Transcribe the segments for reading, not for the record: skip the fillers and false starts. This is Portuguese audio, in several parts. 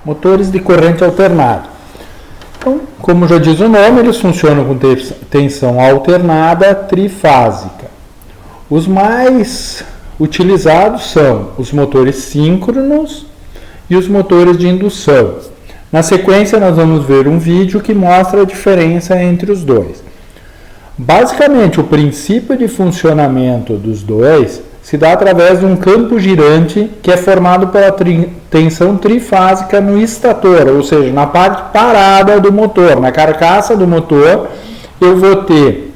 Motores de corrente alternada. Então, como já diz o nome, eles funcionam com tensão alternada trifásica. Os mais utilizados são os motores síncronos e os motores de indução. Na sequência, nós vamos ver um vídeo que mostra a diferença entre os dois. Basicamente, o princípio de funcionamento dos dois se dá através de um campo girante que é formado pela tensão trifásica no estator, ou seja, na parte parada do motor, na carcaça do motor, eu vou ter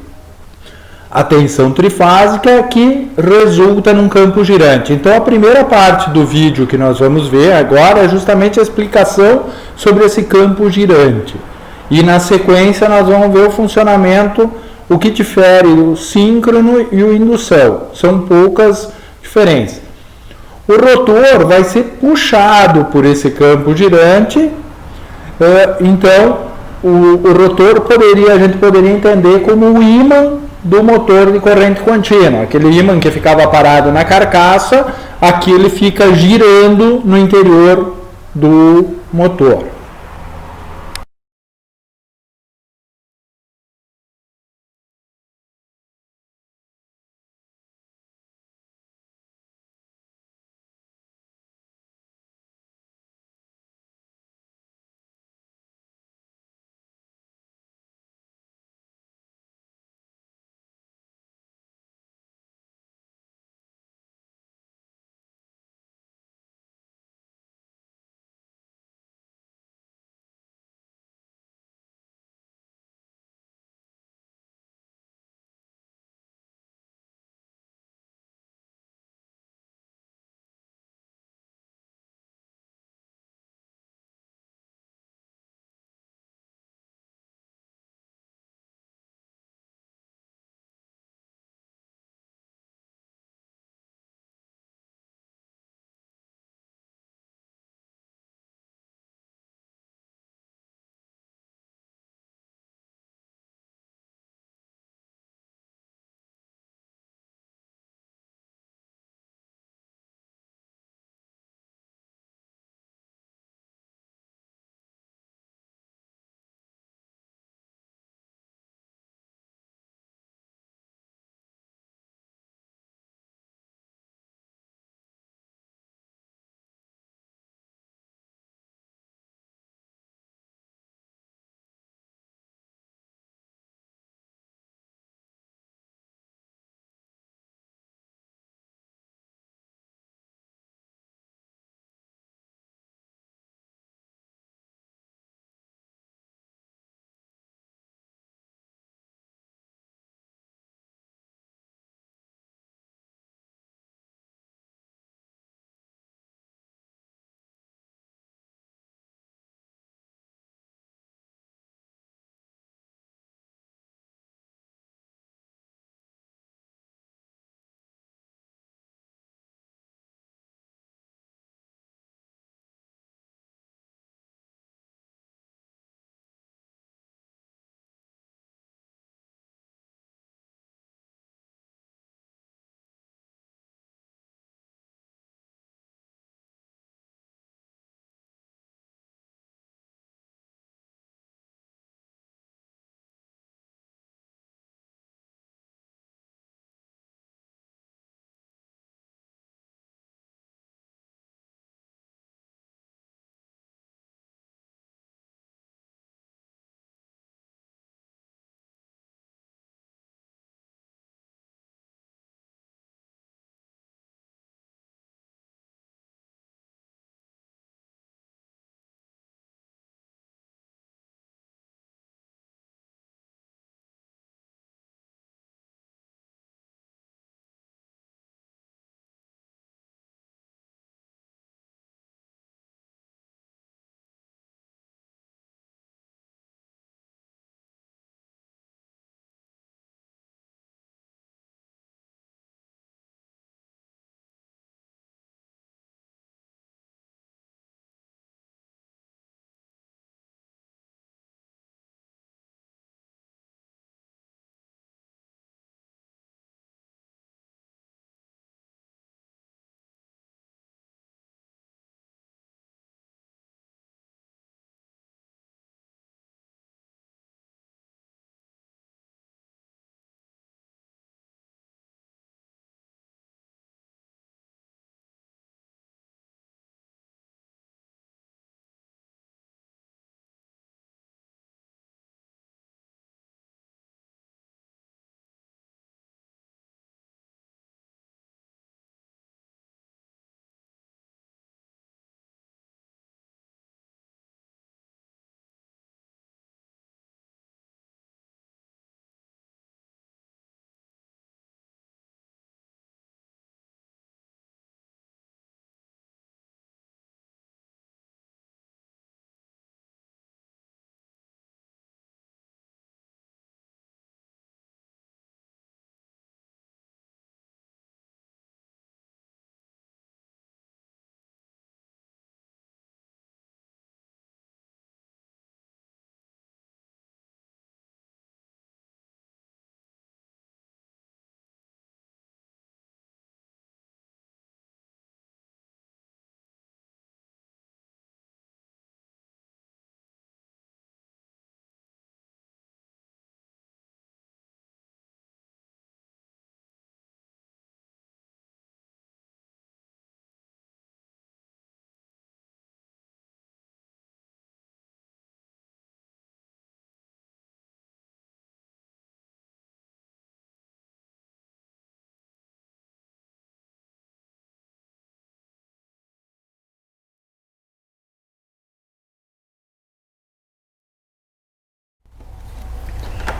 a tensão trifásica que resulta num campo girante. Então, a primeira parte do vídeo que nós vamos ver agora é justamente a explicação sobre esse campo girante. E na sequência nós vamos ver o funcionamento, o que difere o síncrono e o indução. São poucas diferenças. O rotor vai ser puxado por esse campo girante, então o rotor a gente poderia entender como o ímã do motor de corrente contínua. Aquele ímã que ficava parado na carcaça, aqui ele fica girando no interior do motor.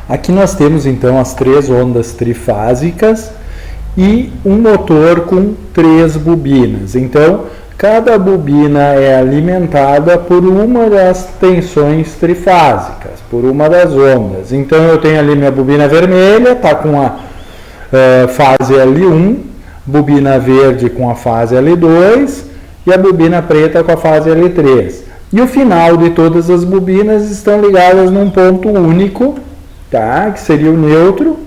Aqui nós temos então as 3 ondas trifásicas e um motor com 3 bobinas. Então, cada bobina é alimentada por uma das tensões trifásicas, por uma das ondas. Então, eu tenho ali minha bobina vermelha, está com a fase L1, bobina verde com a fase L2 e a bobina preta com a fase L3. E o final de todas as bobinas estão ligadas num ponto único, tá? Que seria o neutro.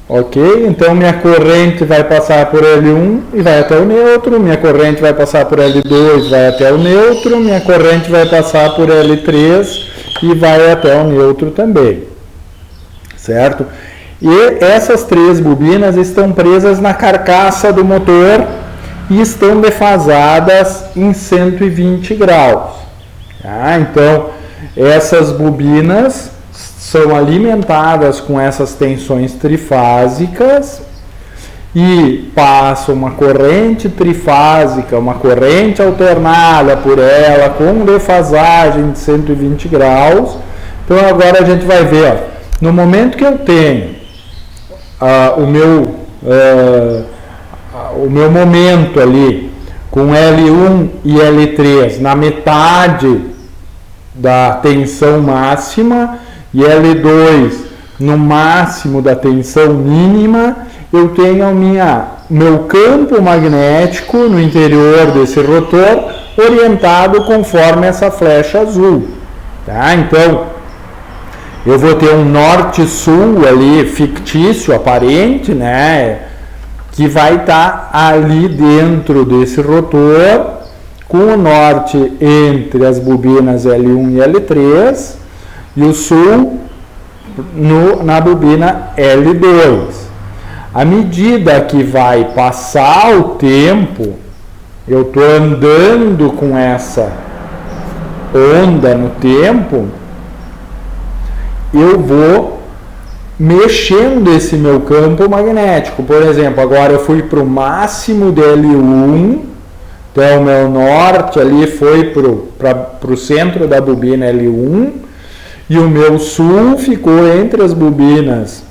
Ok? Então minha corrente vai passar por L1 e vai até o neutro, minha corrente vai passar por L2 e vai até o neutro, minha corrente vai passar por L3 e vai até o neutro também. Certo? E essas 3 bobinas estão presas na carcaça do motor e estão defasadas em 120 graus. Tá? Então, essas bobinas são alimentadas com essas tensões trifásicas e passam uma corrente trifásica, uma corrente alternada por ela com defasagem de 120 graus. Então, agora a gente vai ver, ó, no momento que eu tenho o meu momento ali com L1 e L3 na metade da tensão máxima e L2 no máximo da tensão mínima, eu tenho meu campo magnético no interior desse rotor orientado conforme essa flecha azul. Tá? Então, eu vou ter um norte-sul ali fictício, aparente, né? Que vai estar ali dentro desse rotor, com o norte entre as bobinas L1 e L3 e o sul na bobina L2. À medida que vai passar o tempo, eu estou andando com essa onda no tempo, eu vou mexendo esse meu campo magnético. Por exemplo, agora eu fui para o máximo de L1, então o meu norte ali foi para o centro da bobina L1 e o meu sul ficou entre as bobinas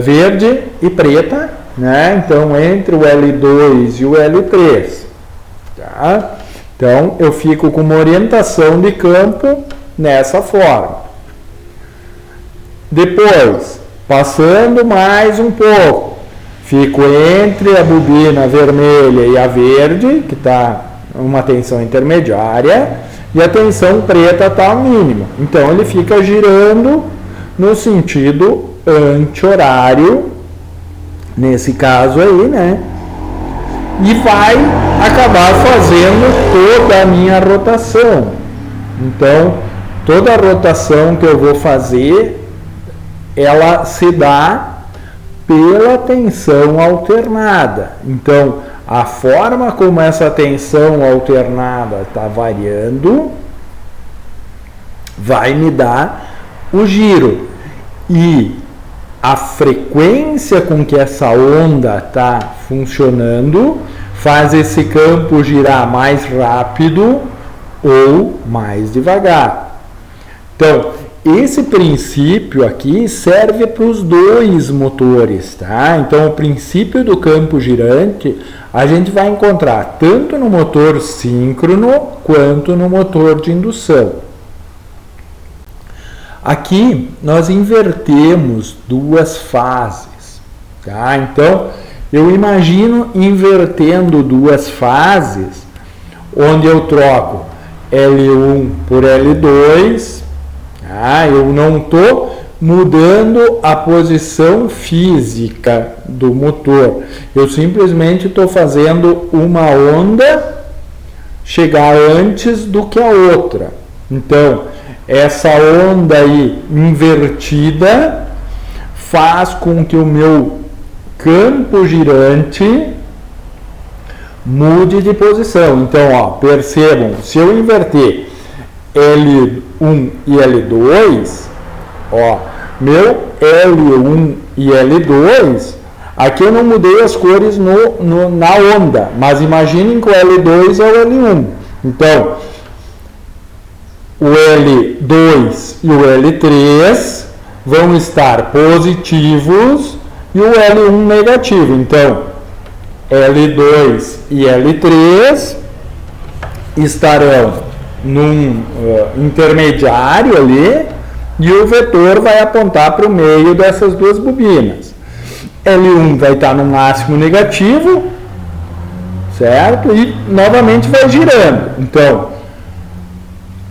verde e preta, né? Então entre o L2 e o L3. Tá? Então eu fico com uma orientação de campo nessa forma. Depois, passando mais um pouco, fico entre a bobina vermelha e a verde, que está uma tensão intermediária, e a tensão preta está ao mínimo. Então ele fica girando no sentido anti-horário, nesse caso aí, né? E vai acabar fazendo toda a minha rotação. Então, toda a rotação que eu vou fazer, ela se dá pela tensão alternada. Então, a forma como essa tensão alternada está variando vai me dar o giro. E a frequência com que essa onda está funcionando faz esse campo girar mais rápido ou mais devagar. Então, esse princípio aqui serve para os 2 motores, tá? Então, o princípio do campo girante a gente vai encontrar tanto no motor síncrono quanto no motor de indução. Aqui nós invertemos 2 fases, tá? Então, eu imagino invertendo 2 fases, onde eu troco L1 por L2. Eu não estou mudando a posição física do motor. Eu simplesmente estou fazendo uma onda chegar antes do que a outra. Então, essa onda aí invertida faz com que o meu campo girante mude de posição. Então, ó, percebam, se eu inverter L1 e L2, ó, meu L1 e L2, aqui eu não mudei as cores na onda, mas imaginem que o L2 é o L1. Então, o L2 e o L3 vão estar positivos e o L1 negativo. Então, L2 e L3 estarão num intermediário ali e o vetor vai apontar para o meio dessas duas bobinas. L1 vai estar no máximo negativo, certo? E novamente vai girando. Então,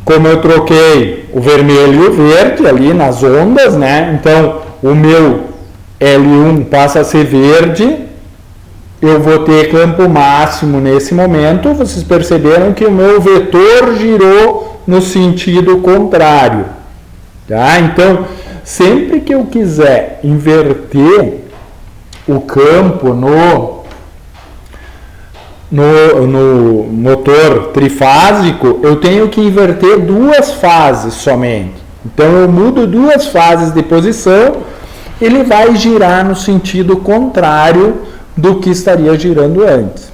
como eu troquei o vermelho e o verde ali nas ondas, né? Então, o meu L1 passa a ser verde, eu vou ter campo máximo nesse momento. Vocês perceberam que o meu vetor girou no sentido contrário, tá? Então, sempre que eu quiser inverter o campo no motor trifásico, eu tenho que inverter duas fases somente. Então eu mudo duas fases de posição, ele vai girar no sentido contrário do que estaria girando antes.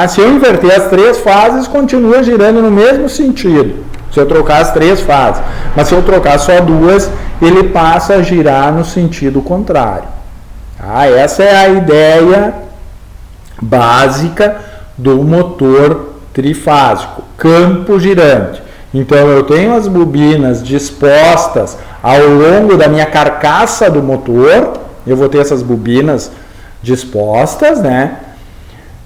Se eu inverter as três fases, continua girando no mesmo sentido, se eu trocar as três fases. Mas se eu trocar só duas, ele passa a girar no sentido contrário. Essa é a ideia básica do motor trifásico, campo girante. Então eu tenho as bobinas dispostas ao longo da minha carcaça do motor, eu vou ter essas bobinas dispostas, né,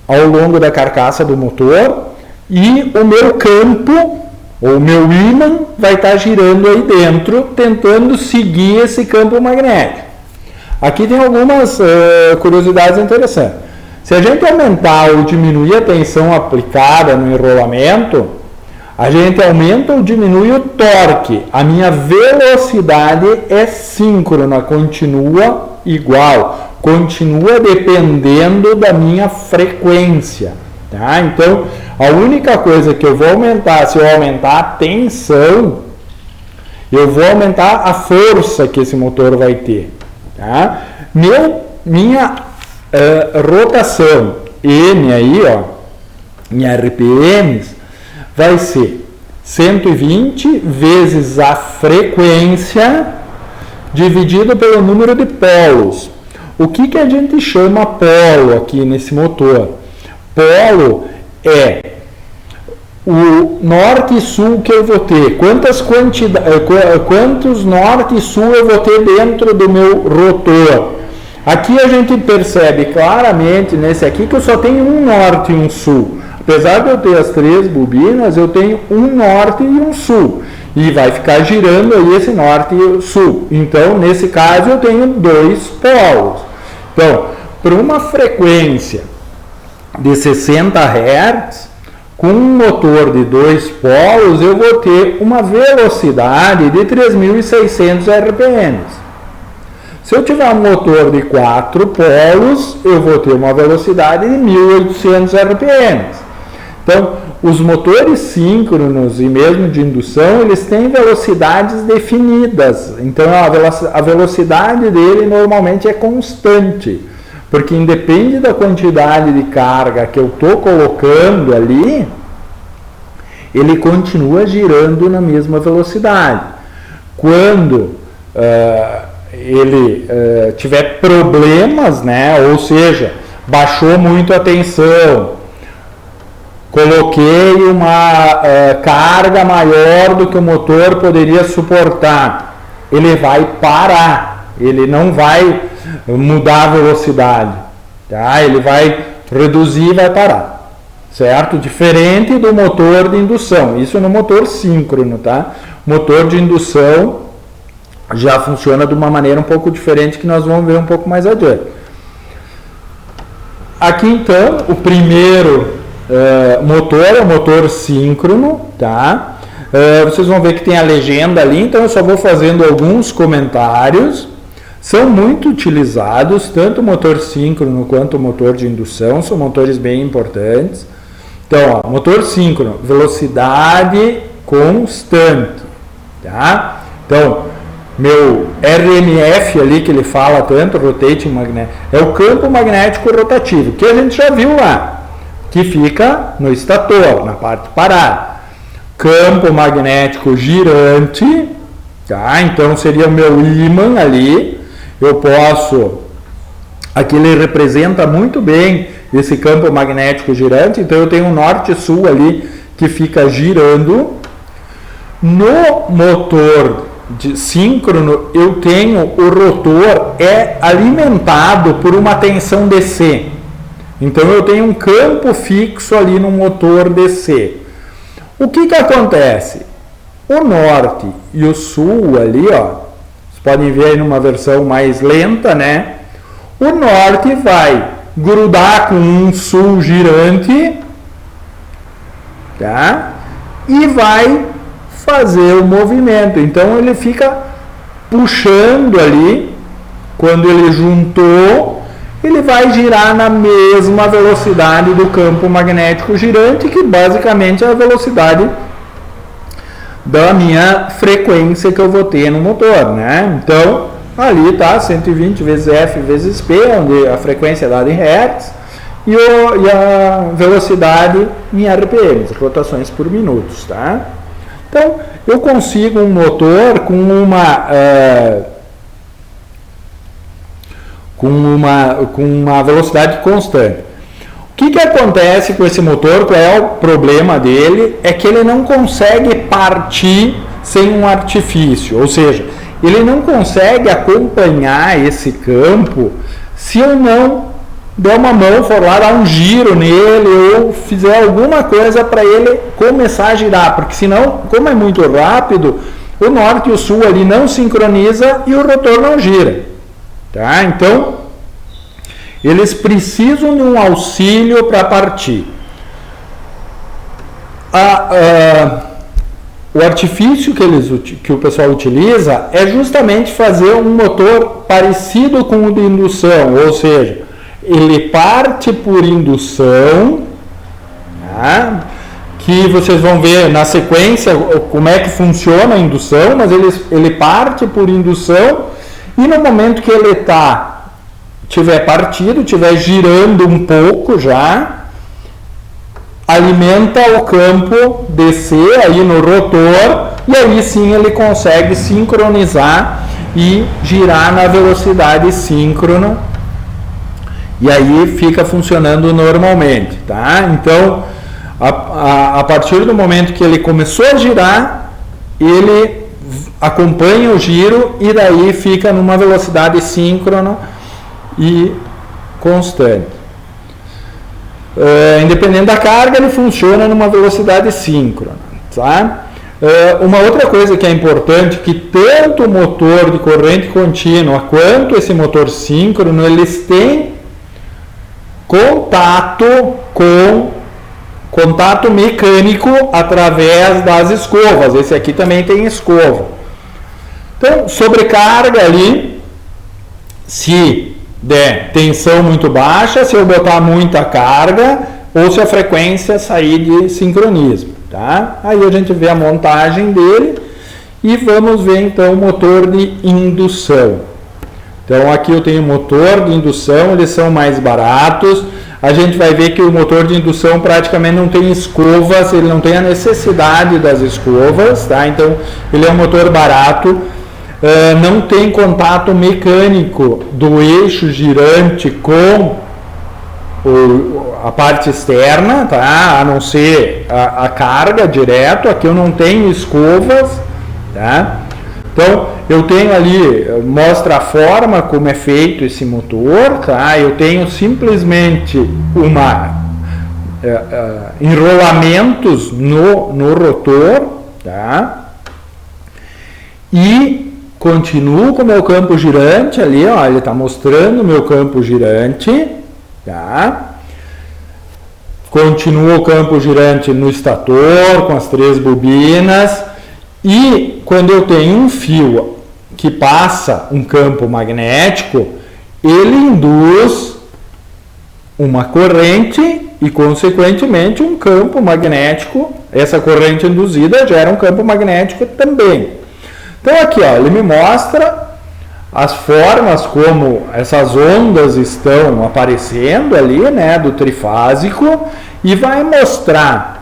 ao longo da carcaça do motor, e o meu campo, ou o meu ímã, vai estar girando aí dentro, tentando seguir esse campo magnético. Aqui tem algumas curiosidades interessantes. Se a gente aumentar ou diminuir a tensão aplicada no enrolamento, a gente aumenta ou diminui o torque. A minha velocidade é síncrona, continua igual, continua dependendo da minha frequência. Tá? Então, a única coisa que eu vou aumentar, se eu aumentar a tensão, eu vou aumentar a força que esse motor vai ter. Tá? Minha rotação N aí, ó, em RPMs, vai ser 120 vezes a frequência dividido pelo número de polos. O que a gente chama polo aqui nesse motor? Polo é o norte e sul que eu vou ter. Quantos norte e sul eu vou ter dentro do meu rotor? Aqui a gente percebe claramente nesse aqui que eu só tenho um norte e um sul. Apesar de eu ter as três bobinas, eu tenho um norte e um sul. E vai ficar girando aí esse norte e o sul. Então, nesse caso, eu tenho dois polos. Então, para uma frequência de 60 Hz, com um motor de dois polos, eu vou ter uma velocidade de 3.600 RPMs. Se eu tiver um motor de 4 polos, eu vou ter uma velocidade de 1.800 RPMs. Então, os motores síncronos e mesmo de indução, eles têm velocidades definidas. Então, a velocidade dele normalmente é constante, porque independe da quantidade de carga que eu estou colocando ali, ele continua girando na mesma velocidade. Quando ele tiver problemas, né, ou seja, baixou muito a tensão, coloquei uma carga maior do que o motor poderia suportar, ele vai parar, ele não vai mudar a velocidade, tá? Ele vai reduzir e vai parar, certo? Diferente do motor de indução, isso no motor síncrono, tá? Motor de indução já funciona de uma maneira um pouco diferente que nós vamos ver um pouco mais adiante. Aqui então, o primeiro motor é o motor síncrono, tá? Vocês vão ver que tem a legenda ali, então eu só vou fazendo alguns comentários. São muito utilizados, tanto o motor síncrono quanto o motor de indução, são motores bem importantes. Então, ó, motor síncrono, velocidade constante, tá? Então, meu RMF ali que ele fala tanto, Rotating Magnetic, é o campo magnético rotativo, que a gente já viu lá, que fica no estator, na parte parada. campo magnético girante, tá? Então seria o meu ímã ali. Eu posso, aqui ele representa muito bem esse campo magnético girante, então eu tenho um norte-sul ali que fica girando. No motor de síncrono, eu tenho o rotor alimentado por uma tensão DC. Então eu tenho um campo fixo ali no motor DC. O que acontece? O norte e o sul ali, ó, vocês podem ver aí numa versão mais lenta, né? O norte vai grudar com um sul girante, tá? E vai fazer o movimento. Então ele fica puxando ali. Quando ele juntou, ele vai girar na mesma velocidade do campo magnético girante, que basicamente é a velocidade da minha frequência que eu vou ter no motor, né? Então ali está 120 vezes F vezes P, onde a frequência é dada em Hertz, e a velocidade em RPM, rotações por minutos, tá? Então, eu consigo um motor com uma velocidade constante. O que acontece com esse motor? Qual é o problema dele? É que ele não consegue partir sem um artifício, ou seja, ele não consegue acompanhar esse campo se eu não der uma mão, for lá dar um giro nele ou fizer alguma coisa para ele começar a girar, porque senão, como é muito rápido, o norte e o sul ali não sincroniza e o rotor não gira, tá? Então, eles precisam de um auxílio para partir. O artifício que o pessoal utiliza é justamente fazer um motor parecido com o de indução, ou seja, ele parte por indução, tá? Que vocês vão ver na sequência como é que funciona a indução, mas ele parte por indução, e no momento que ele tiver partido, tiver girando um pouco já, alimenta o campo DC aí no rotor, e aí sim ele consegue sincronizar e girar na velocidade síncrona, e aí fica funcionando normalmente, tá? Então, a partir do momento que ele começou a girar, ele acompanha o giro e daí fica numa velocidade síncrona e constante. Independente da carga, ele funciona numa velocidade síncrona, tá? Uma outra coisa que é importante, que tanto o motor de corrente contínua quanto esse motor síncrono, eles têm contato mecânico através das escovas. Esse aqui também tem escova. Então, sobrecarga ali, se der tensão muito baixa, se eu botar muita carga, ou se a frequência sair de sincronismo, tá? Aí a gente vê a montagem dele e vamos ver então o motor de indução. Então aqui eu tenho motor de indução, eles são mais baratos. A gente vai ver que o motor de indução praticamente não tem escovas, ele não tem a necessidade das escovas, tá? Então ele é um motor barato, não tem contato mecânico do eixo girante com a parte externa, tá? A não ser a carga direto. Aqui eu não tenho escovas, tá? Então, eu tenho ali, mostra a forma como é feito esse motor, tá? Eu tenho simplesmente enrolamentos no rotor, tá? E continuo com o meu campo girante ali, ó, ele está mostrando o meu campo girante, tá? Continua o campo girante no estator, com as 3 bobinas. E quando eu tenho um fio que passa um campo magnético, ele induz uma corrente e, consequentemente, um campo magnético. Essa corrente induzida gera um campo magnético também. Então aqui, ó, ele me mostra as formas como essas ondas estão aparecendo ali, né, do trifásico, e vai mostrar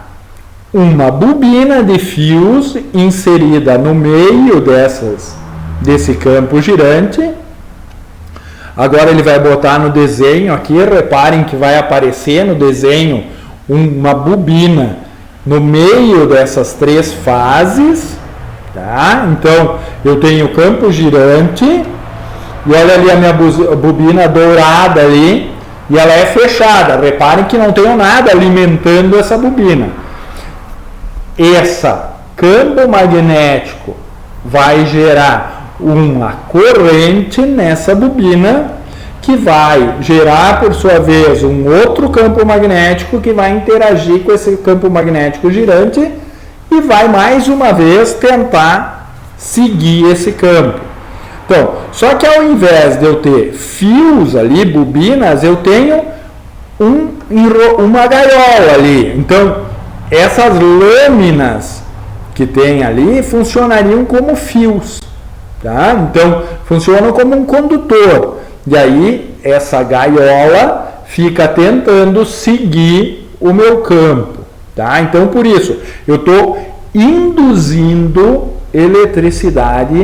uma bobina de fios inserida no meio desse campo girante. Agora ele vai botar no desenho aqui, reparem que vai aparecer no desenho uma bobina no meio dessas 3 fases, tá? Então eu tenho o campo girante, e olha ali a minha bobina dourada ali, e ela é fechada. Reparem que não tenho nada alimentando essa bobina. Esse campo magnético vai gerar uma corrente nessa bobina, que vai gerar, por sua vez, um outro campo magnético que vai interagir com esse campo magnético girante e vai, mais uma vez, tentar seguir esse campo. Então, só que ao invés de eu ter fios ali, bobinas, eu tenho uma gaiola ali. Então, essas lâminas que tem ali funcionariam como fios, tá? Então, funcionam como um condutor. E aí, essa gaiola fica tentando seguir o meu campo, tá? Então, por isso, eu estou induzindo eletricidade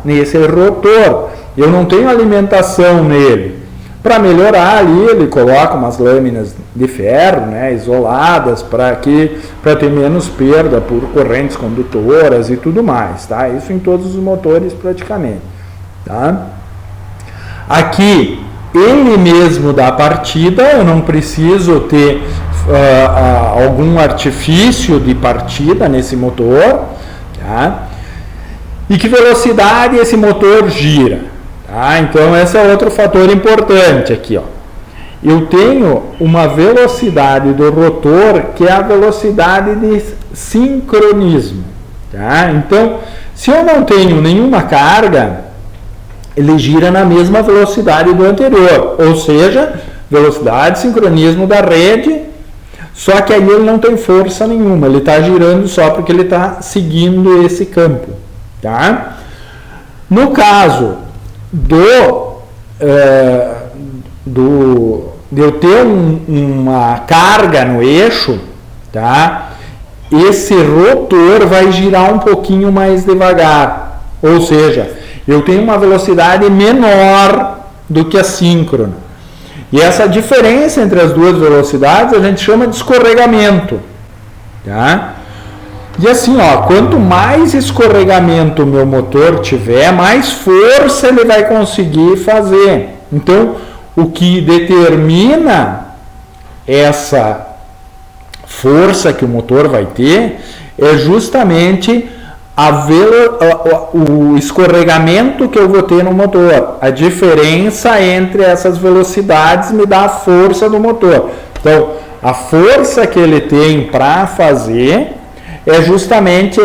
nesse rotor. Eu não tenho alimentação nele. Para melhorar ali, ele coloca umas lâminas de ferro, né, isoladas, para ter menos perda por correntes condutoras e tudo mais, tá? Isso em todos os motores praticamente, tá? Aqui, ele mesmo dá partida, eu não preciso ter algum artifício de partida nesse motor, tá? E que velocidade esse motor gira, tá? Então esse é outro fator importante aqui, ó. Eu tenho uma velocidade do rotor que é a velocidade de sincronismo, tá? Então, se eu não tenho nenhuma carga, ele gira na mesma velocidade do anterior, ou seja, velocidade de sincronismo da rede. Só que aí ele não tem força nenhuma, ele está girando só porque ele está seguindo esse campo, tá? No caso de eu ter uma carga no eixo, tá? Esse rotor vai girar um pouquinho mais devagar, ou seja, eu tenho uma velocidade menor do que a síncrona. E essa diferença entre as duas velocidades a gente chama de escorregamento, tá? E assim, ó, quanto mais escorregamento o meu motor tiver, mais força ele vai conseguir fazer. Então, o que determina essa força que o motor vai ter é justamente o escorregamento que eu vou ter no motor. A diferença entre essas velocidades me dá a força do motor. Então, a força que ele tem para fazer é justamente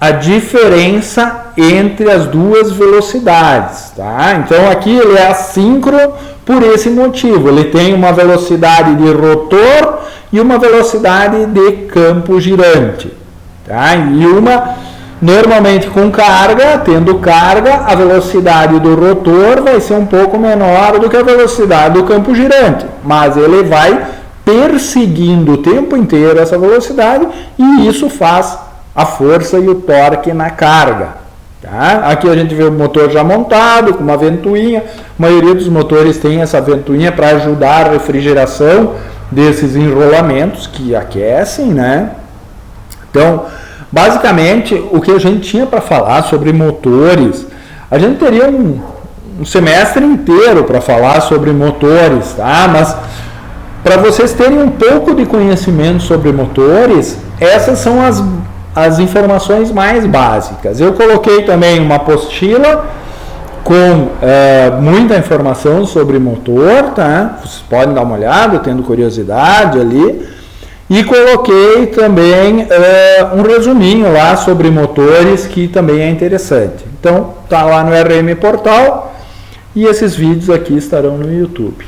a diferença entre as duas velocidades, tá? Então, aqui ele é assíncrono por esse motivo. Ele tem uma velocidade de rotor e uma velocidade de campo girante. Tá? E normalmente com carga, tendo carga, a velocidade do rotor vai ser um pouco menor do que a velocidade do campo girante, mas ele vai perseguindo o tempo inteiro essa velocidade e isso faz a força e o torque na carga. Tá? Aqui a gente vê o motor já montado, com uma ventoinha. A maioria dos motores tem essa ventoinha para ajudar a refrigeração desses enrolamentos que aquecem, né? Então, basicamente, o que a gente tinha para falar sobre motores, a gente teria um semestre inteiro para falar sobre motores, tá? Mas para vocês terem um pouco de conhecimento sobre motores, essas são as informações mais básicas. Eu coloquei também uma apostila com muita informação sobre motor, tá? Vocês podem dar uma olhada, tendo curiosidade ali. E coloquei também um resuminho lá sobre motores, que também é interessante. Então, tá lá no RM Portal e esses vídeos aqui estarão no YouTube.